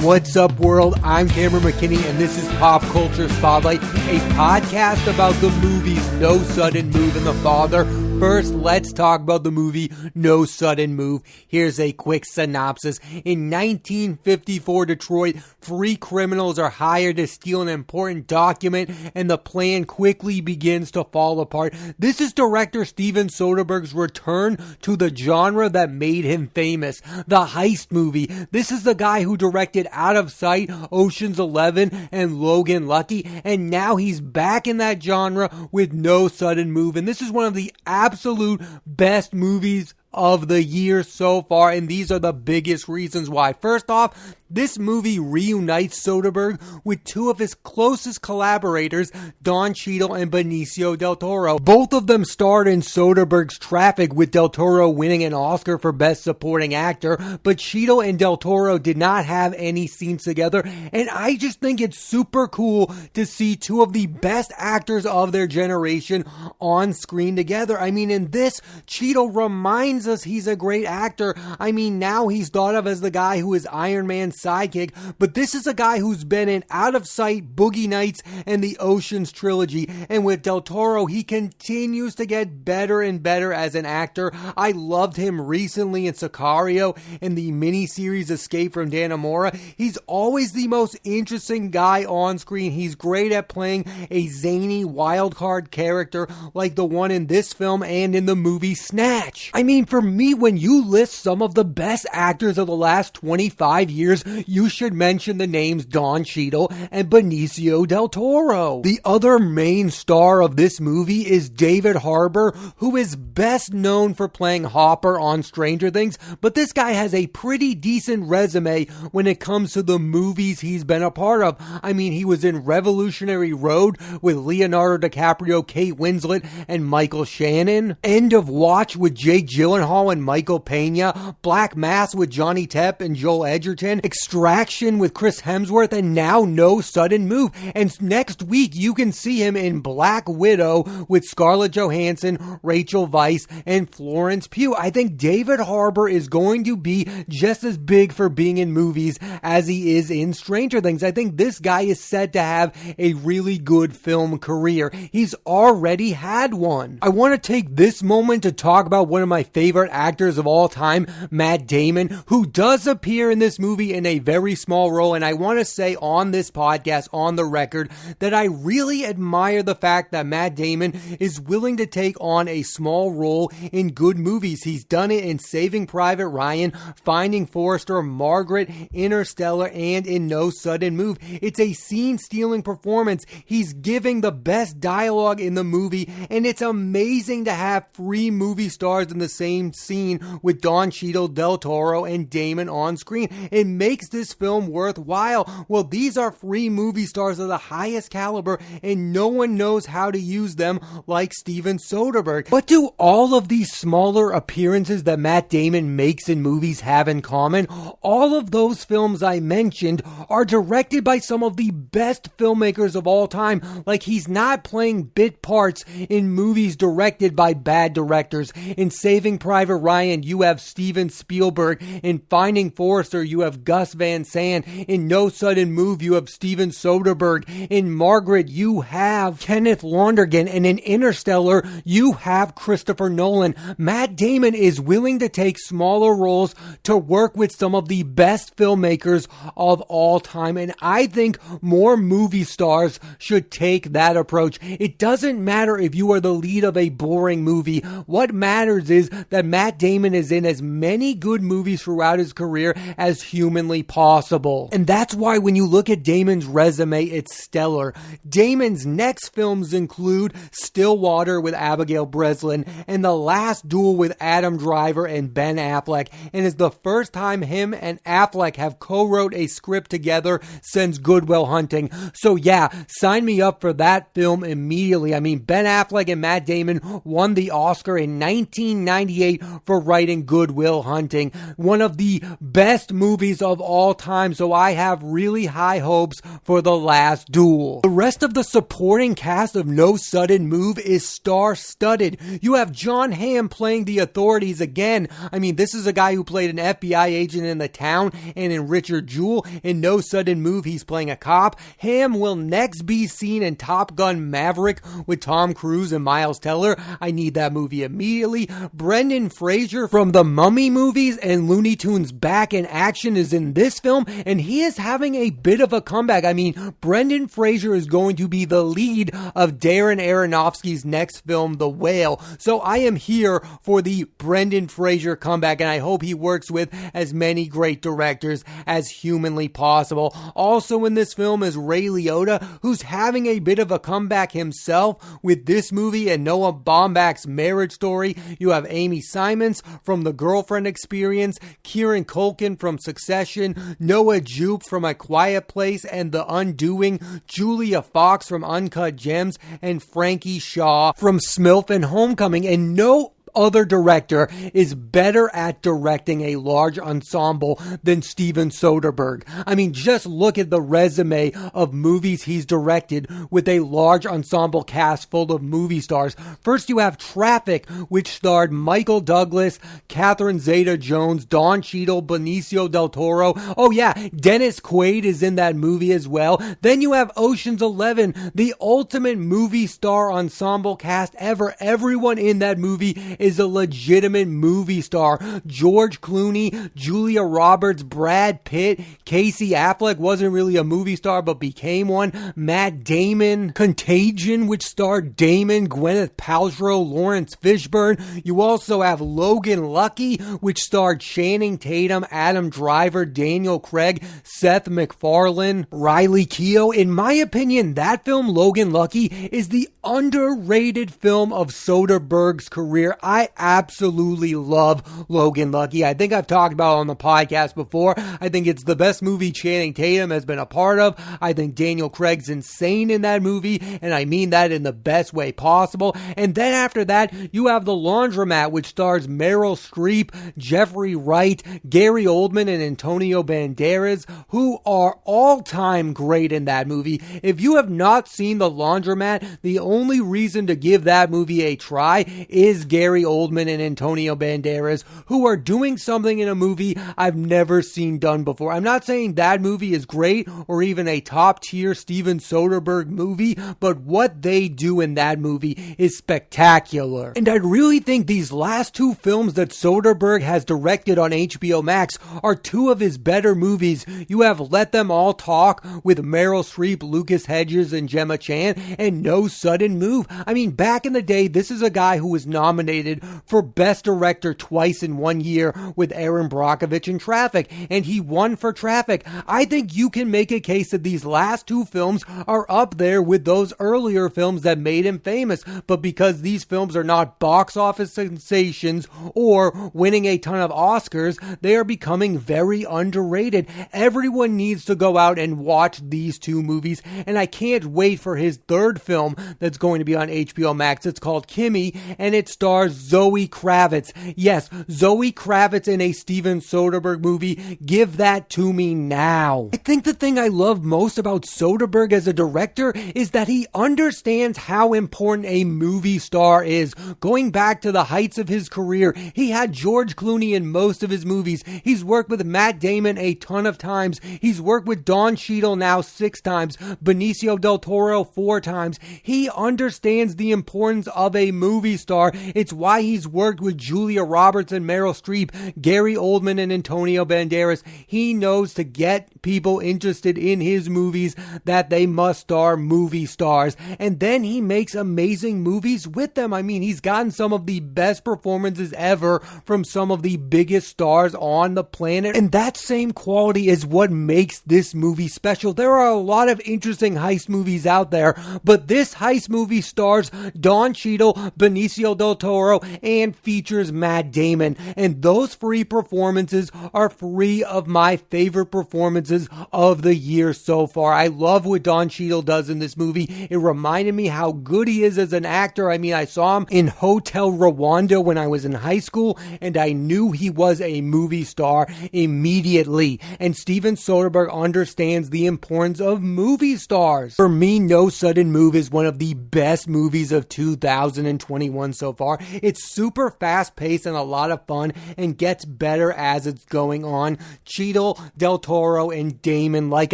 What's up, world? I'm Cameron McKinney, and this is Pop Culture Spotlight, a podcast about the movies No Sudden Move and The Father. First, let's talk about the movie No Sudden Move. Here's a quick synopsis. In 1954 Detroit, three criminals are hired to steal an important document, and the plan quickly begins to fall apart. This is director Steven Soderbergh's return to the genre that made him famous, the heist movie. This is the guy who directed Out of Sight, Ocean's 11, and Logan Lucky, and now he's back in that genre with No Sudden Move, and this is one of the absolute best movies of the year so far, and these are the biggest reasons why. First off, this movie reunites Soderbergh with two of his closest collaborators, Don Cheadle and Benicio Del Toro. Both of them starred in Soderbergh's Traffic, with Del Toro winning an Oscar for Best Supporting Actor, but Cheadle and Del Toro did not have any scenes together, and I just think it's super cool to see two of the best actors of their generation on screen together. I mean, in this, Cheadle reminds us he's a great actor. I mean, now he's thought of as the guy who is Iron Man's sidekick, but this is a guy who's been in Out of Sight, Boogie Nights, and the Ocean's trilogy, and with Del Toro, he continues to get better and better as an actor. I loved him recently in Sicario and the miniseries Escape from Dannemora. He's always the most interesting guy on screen. He's great at playing a zany wildcard character like the one in this film and in the movie Snatch. I mean, for me, when you list some of the best actors of the last 25 years, you should mention the names Don Cheadle and Benicio Del Toro. The other main star of this movie is David Harbour, who is best known for playing Hopper on Stranger Things, but this guy has a pretty decent resume when it comes to the movies he's been a part of. I mean, he was in Revolutionary Road with Leonardo DiCaprio, Kate Winslet, and Michael Shannon, End of Watch with Jake Gyllenhaal and Michael Pena, Black Mass with Johnny Depp and Joel Edgerton, Extraction with Chris Hemsworth, and now No Sudden Move. And next week, you can see him in Black Widow with Scarlett Johansson, Rachel Weisz, and Florence Pugh. I think David Harbour is going to be just as big for being in movies as he is in Stranger Things. I think this guy is set to have a really good film career. He's already had one. I want to take this moment to talk about one of my favorite actors of all time, Matt Damon, who does appear in this movie in a very small role, and I want to say on this podcast, on the record, that I really admire the fact that Matt Damon is willing to take on a small role in good movies. He's done it in Saving Private Ryan, Finding Forrester, Margaret, Interstellar, and in No Sudden Move. It's a scene-stealing performance. He's giving the best dialogue in the movie, and it's amazing to have three movie stars in the same scene with Don Cheadle, Del Toro, and Damon on screen. It makes this film worthwhile. Well, these are three movie stars of the highest caliber, and no one knows how to use them like Steven Soderbergh. What do all of these smaller appearances that Matt Damon makes in movies have in common? All of those films I mentioned are directed by some of the best filmmakers of all time. Like, he's not playing bit parts in movies directed by bad directors. In Saving Private Ryan, you have Steven Spielberg. In Finding Forrester, you have Gus Van Sant. In No Sudden Move, you have Steven Soderbergh. In Margaret, you have Kenneth Lonergan. And in Interstellar, you have Christopher Nolan. Matt Damon is willing to take smaller roles to work with some of the best filmmakers of all time. And I think more movie stars should take that approach. It doesn't matter if you are the lead of a boring movie. What matters is that Matt Damon is in as many good movies throughout his career as humanly possible. And that's why when you look at Damon's resume, it's stellar. Damon's next films include Stillwater with Abigail Breslin and The Last Duel with Adam Driver and Ben Affleck, and is the first time him and Affleck have co-wrote a script together since Good Will Hunting. So yeah, sign me up for that film immediately. I mean, Ben Affleck and Matt Damon won the Oscar in 1998 appreciate for writing Good Will Hunting, one of the best movies of all time, so I have really high hopes for The Last Duel. The rest of the supporting cast of No Sudden Move is star-studded. You have John Hamm playing the authorities again. I mean, this is a guy who played an FBI agent in The Town and in Richard Jewell. In No Sudden Move, he's playing a cop. Hamm will next be seen in Top Gun Maverick with Tom Cruise and Miles Teller. I need that movie immediately. Brendan Fraser from the Mummy movies and Looney Tunes Back in Action is in this film, and he is having a bit of a comeback. I mean, Brendan Fraser is going to be the lead of Darren Aronofsky's next film, The Whale. So I am here for the Brendan Fraser comeback, and I hope he works with as many great directors as humanly possible. Also in this film is Ray Liotta, who's having a bit of a comeback himself with this movie and Noah Baumbach's Marriage Story. You have Amy Simons from The Girlfriend Experience, Kieran Culkin from Succession, Noah Jupe from A Quiet Place and The Undoing, Julia Fox from Uncut Gems, and Frankie Shaw from Smilf and Homecoming. And no other director is better at directing a large ensemble than Steven Soderbergh. I mean, just look at the resume of movies he's directed with a large ensemble cast full of movie stars. First, you have Traffic, which starred Michael Douglas, Catherine Zeta-Jones, Don Cheadle, Benicio Del Toro. Oh yeah, Dennis Quaid is in that movie as well. Then you have Ocean's 11, the ultimate movie star ensemble cast ever. Everyone in that movie is a legitimate movie star. George Clooney, Julia Roberts, Brad Pitt, Casey Affleck wasn't really a movie star but became one. Matt Damon, Contagion, which starred Damon, Gwyneth Paltrow, Lawrence Fishburne. You also have Logan Lucky, which starred Channing Tatum, Adam Driver, Daniel Craig, Seth MacFarlane, Riley Keough. In my opinion, that film, Logan Lucky, is the underrated film of Soderbergh's career. I absolutely love Logan Lucky. I think I've talked about it on the podcast before. I think it's the best movie Channing Tatum has been a part of. I think Daniel Craig's insane in that movie, and I mean that in the best way possible. And then after that, you have The Laundromat, which stars Meryl Streep, Jeffrey Wright, Gary Oldman, and Antonio Banderas, who are all-time great in that movie. If you have not seen The Laundromat, the only reason to give that movie a try is Gary Oldman and Antonio Banderas, who are doing something in a movie I've never seen done before. I'm not saying that movie is great or even a top-tier Steven Soderbergh movie, but what they do in that movie is spectacular. And I really think these last two films that Soderbergh has directed on HBO Max are two of his better movies. You have Let Them All Talk with Meryl Streep, Lucas Hedges, and Gemma Chan, and No Sudden Move. I mean, back in the day, this is a guy who was nominated for Best Director twice in 1 year with Aaron Brockovich in Traffic, and he won for Traffic. I think you can make a case that these last two films are up there with those earlier films that made him famous, but because these films are not box office sensations or winning a ton of Oscars, they are becoming very underrated. Everyone needs to go out and watch these two movies, and I can't wait for his third film that's going to be on HBO Max. It's called Kimmy, and it stars Zoe Kravitz. Yes, Zoe Kravitz in a Steven Soderbergh movie. Give that to me now. I think the thing I love most about Soderbergh as a director is that he understands how important a movie star is. Going back to the heights of his career, he had George Clooney in most of his movies. He's worked with Matt Damon a ton of times. He's worked with Don Cheadle now 6 times, Benicio Del Toro 4 times. He understands the importance of a movie star. It's why he's worked with Julia Roberts and Meryl Streep, Gary Oldman and Antonio Banderas. He knows to get people interested in his movies that they must star movie stars. And then he makes amazing movies with them. I mean, he's gotten some of the best performances ever from some of the biggest stars on the planet. And that same quality is what makes this movie special. There are a lot of interesting heist movies out there, but this heist movie stars Don Cheadle, Benicio Del Toro, and features Matt Damon. And those 3 performances are 3 of my favorite performances performances of the year so far. I love what Don Cheadle does in this movie. It reminded me how good he is as an actor. I mean, I saw him in Hotel Rwanda when I was in high school, and I knew he was a movie star immediately. And Steven Soderbergh understands the importance of movie stars. For me, No Sudden Move is one of the best movies of 2021 so far. It's super fast-paced and a lot of fun, and gets better as it's going on. Cheadle, Del Toro, and Damon, like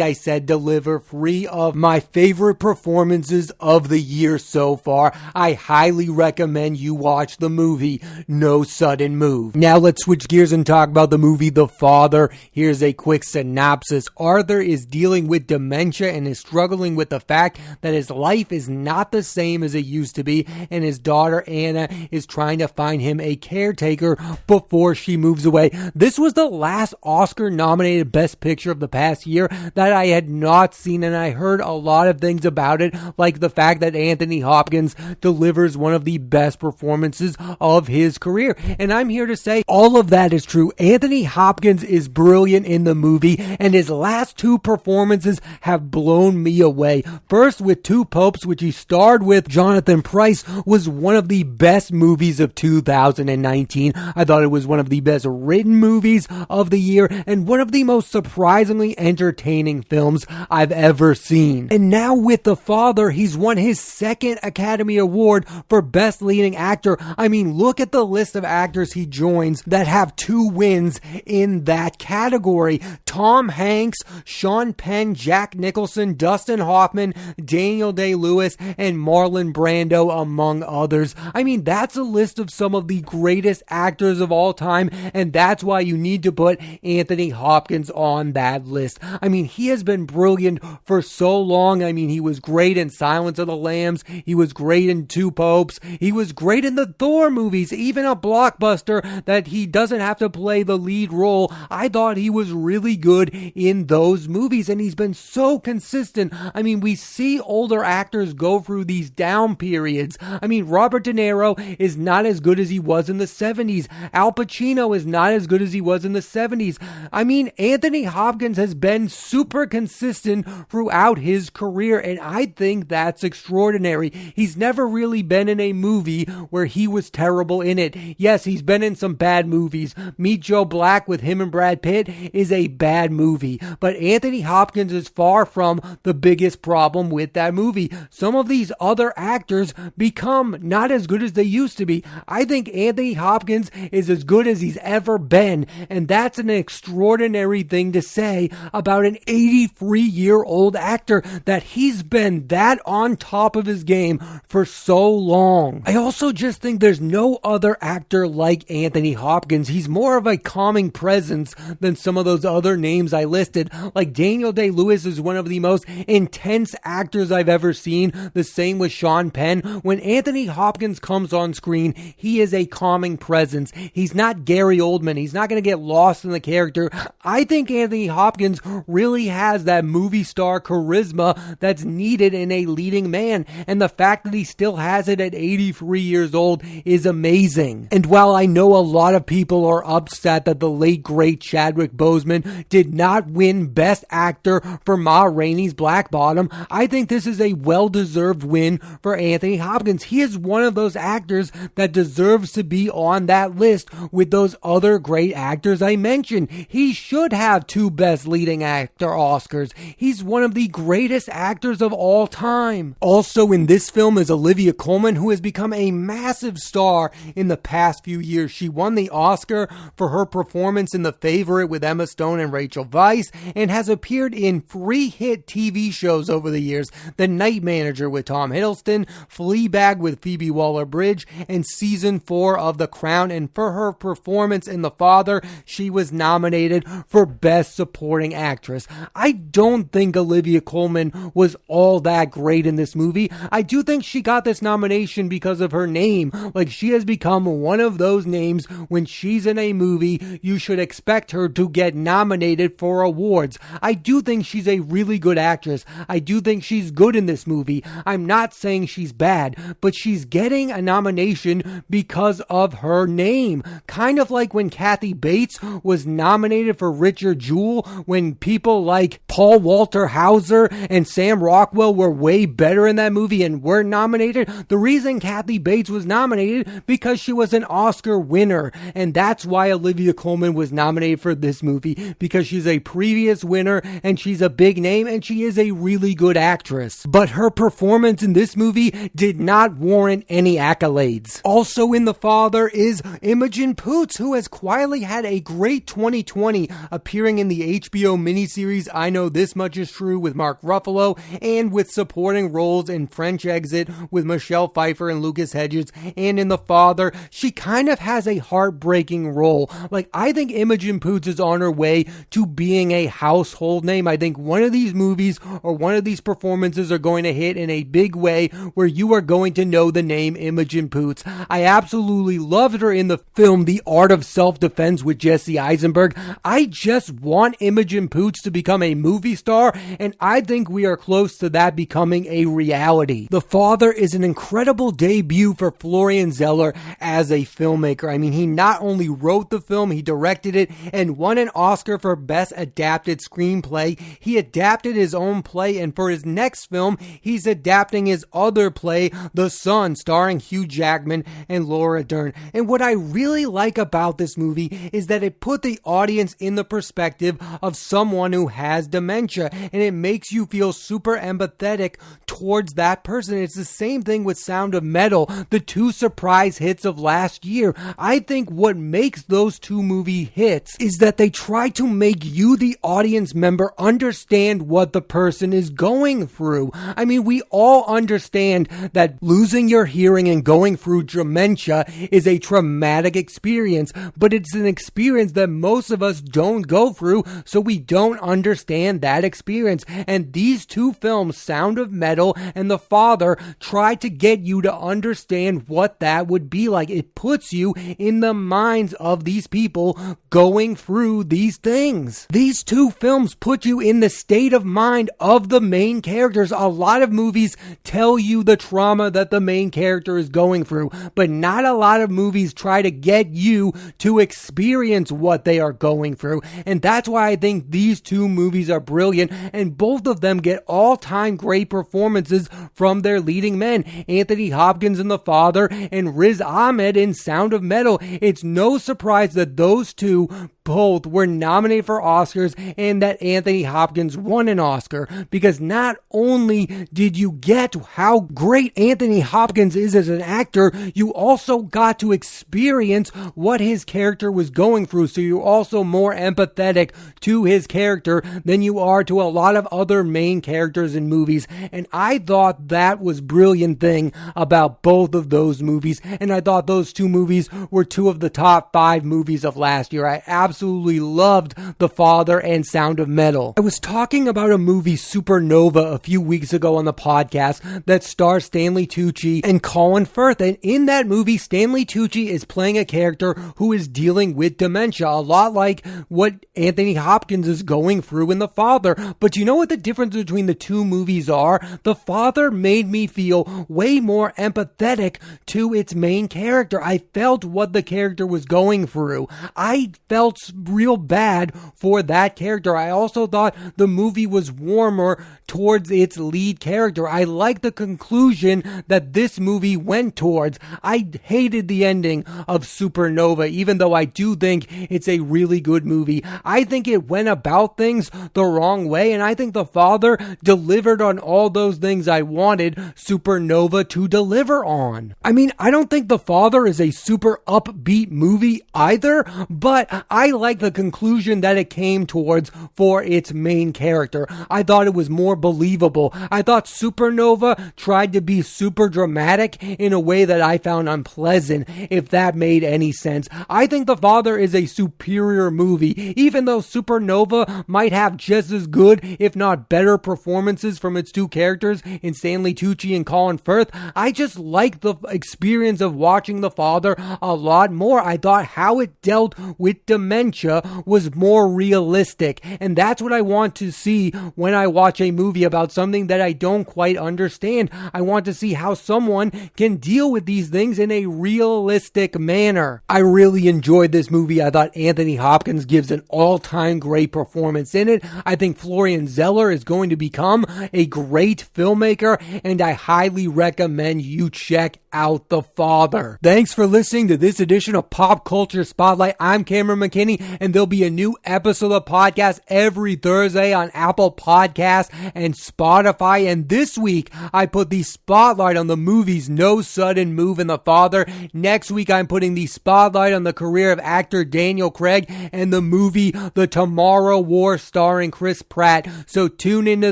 I said, deliver 3 of my favorite performances of the year so far. I highly recommend you watch the movie No Sudden Move. Now let's switch gears and talk about the movie The Father. Here's a quick synopsis. Arthur is dealing with dementia and is struggling with the fact that his life is not the same as it used to be, and his daughter Anna is trying to find him a caretaker before she moves away. This was the last Oscar-nominated Best Picture of the past year that I had not seen, and I heard a lot of things about it, like the fact that Anthony Hopkins delivers one of the best performances of his career. And I'm here to say all of that is true. Anthony Hopkins is brilliant in the movie, and his last 2 performances have blown me away. First, with Two Popes, which he starred with Jonathan Pryce, was one of the best movies of 2019. I thought it was one of the best written movies of the year, and one of the most surprisingly entertaining films I've ever seen. And now with The Father, he's won his 2nd Academy Award for Best Leading Actor. I mean, look at the list of actors he joins that have 2 wins in that category. Tom Hanks, Sean Penn, Jack Nicholson, Dustin Hoffman, Daniel Day-Lewis, and Marlon Brando, among others. I mean, that's a list of some of the greatest actors of all time, and that's why you need to put Anthony Hopkins on that list. I mean, he has been brilliant for so long. I mean, he was great in Silence of the Lambs. He was great in Two Popes. He was great in the Thor movies, even a blockbuster that he doesn't have to play the lead role. I thought he was really good in those movies, and he's been so consistent. I mean, we see older actors go through these down periods. I mean, Robert De Niro is not as good as he was in the 70s. Al Pacino is not as good as he was in the 70s. I mean, Anthony Hopkins has been super consistent throughout his career, and I think that's extraordinary. He's never really been in a movie where he was terrible in it. Yes, he's been in some bad movies. Meet Joe Black with him and Brad Pitt is a bad movie, but Anthony Hopkins is far from the biggest problem with that movie. Some of these other actors become not as good as they used to be. I think Anthony Hopkins is as good as he's ever been, and that's an extraordinary thing to say about an 83-year-old actor, that he's been that on top of his game for so long. I also just think there's no other actor like Anthony Hopkins. He's more of a calming presence than some of those other names I listed. Like Daniel Day-Lewis is one of the most intense actors I've ever seen. The same with Sean Penn. When Anthony Hopkins comes on screen, he is a calming presence. He's not Gary Oldman. He's not going to get lost in the character. I think Anthony Hopkins really has that movie star charisma that's needed in a leading man, and the fact that he still has it at 83 years old is amazing. And while I know a lot of people are upset that the late great Chadwick Boseman did not win Best Actor for Ma Rainey's Black Bottom, I think this is a well-deserved win for Anthony Hopkins. He is one of those actors that deserves to be on that list with those other great actors I mentioned. He should have 2 Best Leading Actor Oscars. He's one of the greatest actors of all time. Also in this film is Olivia Colman, who has become a massive star in the past few years. She won the Oscar for her performance in The Favorite with Emma Stone and Rachel Weisz, and has appeared in 3 hit TV shows over the years: The Night Manager with Tom Hiddleston, Fleabag with Phoebe Waller-Bridge, and season 4 of The Crown. And for her performance in The Father, she was nominated for Best Supporting Actress. I don't think Olivia Colman was all that great in this movie. I do think she got this nomination because of her name. Like, she has become one of those names. When she's in a movie, you should expect her to get nominated for awards. I do think she's a really good actress. I do think she's good in this movie. I'm not saying she's bad, but she's getting a nomination because of her name. Kind of like when Kathy Bates was nominated for Richard Jewell when people like Paul Walter Hauser and Sam Rockwell were way better in that movie and weren't nominated. The reason Kathy Bates was nominated because she was an Oscar winner, and that's why Olivia Colman was nominated for this movie, because she's a previous winner and she's a big name and she is a really good actress. But her performance in this movie did not warrant any accolades. Also in The Father is Imogen Poots, who has quietly had a great 2020, appearing in the HBO miniseries I Know This Much Is True with Mark Ruffalo, and with supporting roles in French Exit with Michelle Pfeiffer and Lucas Hedges. And in The Father, she kind of has a heartbreaking role. Like, I think Imogen Poots is on her way to being a household name. I think one of these movies or one of these performances are going to hit in a big way where you are going to know the name Imogen Poots. I absolutely loved her in the film The Art of Self-Defense with Jesse Eisenberg. I just want Imogen Poots to become a movie star, and I think we are close to that becoming a reality. The Father is an incredible debut for Florian Zeller as a filmmaker. I mean, he not only wrote the film, he directed it and won an Oscar for Best Adapted Screenplay. He adapted his own play, and for his next film, he's adapting his other play, The Son, starring Hugh Jackman and Laura Dern. And what I really like about this movie is that it put the audience in the perspective of someone who has dementia, and it makes you feel super empathetic towards that person. It's the same thing with Sound of Metal, the two surprise hits of last year. I think what makes those two movie hits is that they try to make you, the audience member, understand what the person is going through. I mean, we all understand that losing your hearing and going through dementia is a traumatic experience, but it's an experience that most of us don't go through, so we don't understand that experience. And these two films, Sound of Metal and The Father, try to get you to understand what that would be like. It puts you in the minds of these people going through these things. These two films put you in the state of mind of the main characters. A lot of movies tell you the trauma that the main character is going through, but not a lot of movies try to get you to experience what they are going through. And that's why I think these two movies are brilliant, and both of them get all-time great performances from their leading men, Anthony Hopkins in The Father and Riz Ahmed in Sound of Metal. It's no surprise that those two both were nominated for Oscars and that Anthony Hopkins won an Oscar, because not only did you get how great Anthony Hopkins is as an actor, you also got to experience what his character was going through, so you're also more empathetic to his character than you are to a lot of other main characters in movies. And I thought that was a brilliant thing about both of those movies, and I thought those two movies were two of the top 5 movies of last year. I absolutely loved The Father and Sound of Metal. I was talking about a movie, Supernova, a few weeks ago on the podcast that stars Stanley Tucci and Colin Firth, and in that movie, Stanley Tucci is playing a character who is dealing with dementia, a lot like what Anthony Hopkins is going through in The Father. But you know what the difference between the two movies are? The Father made me feel way more empathetic to its main character. I felt what the character was going through. I felt real bad for that character. I also thought the movie was warmer towards its lead character. I like the conclusion that this movie went towards. I hated the ending of Supernova, even though I do think it's a really good movie. I think it went about things the wrong way, and I think The Father delivered on all those things I wanted Supernova to deliver on. I mean, I don't think The Father is a super upbeat movie either, but I like the conclusion that it came towards for its main character. I thought it was more believable. I thought Supernova tried to be super dramatic in a way that I found unpleasant, if that made any sense. I think The Father is a superior movie, even though Supernova might have just as good, if not better, performances from its two characters in Stanley Tucci and Colin Firth. I just like the experience of watching The Father a lot more. I thought how it dealt with dementia dementia was more realistic. And that's what I want to see when I watch a movie about something that I don't quite understand. I want to see how someone can deal with these things in a realistic manner. I really enjoyed this movie. I thought Anthony Hopkins gives an all-time great performance in it. I think Florian Zeller is going to become a great filmmaker, and I highly recommend you check out The Father. Thanks for listening to this edition of Pop Culture Spotlight. I'm Cameron McKinney, and there'll be a new episode of podcast every Thursday on Apple Podcasts and Spotify. And this week, I put the spotlight on the movies No Sudden Move and The Father. Next week, I'm putting the spotlight on the career of actor Daniel Craig and the movie The Tomorrow War starring Chris Pratt. So tune into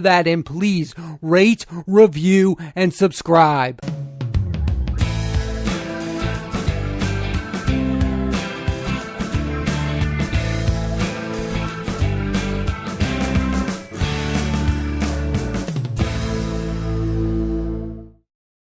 that and please rate, review, and subscribe.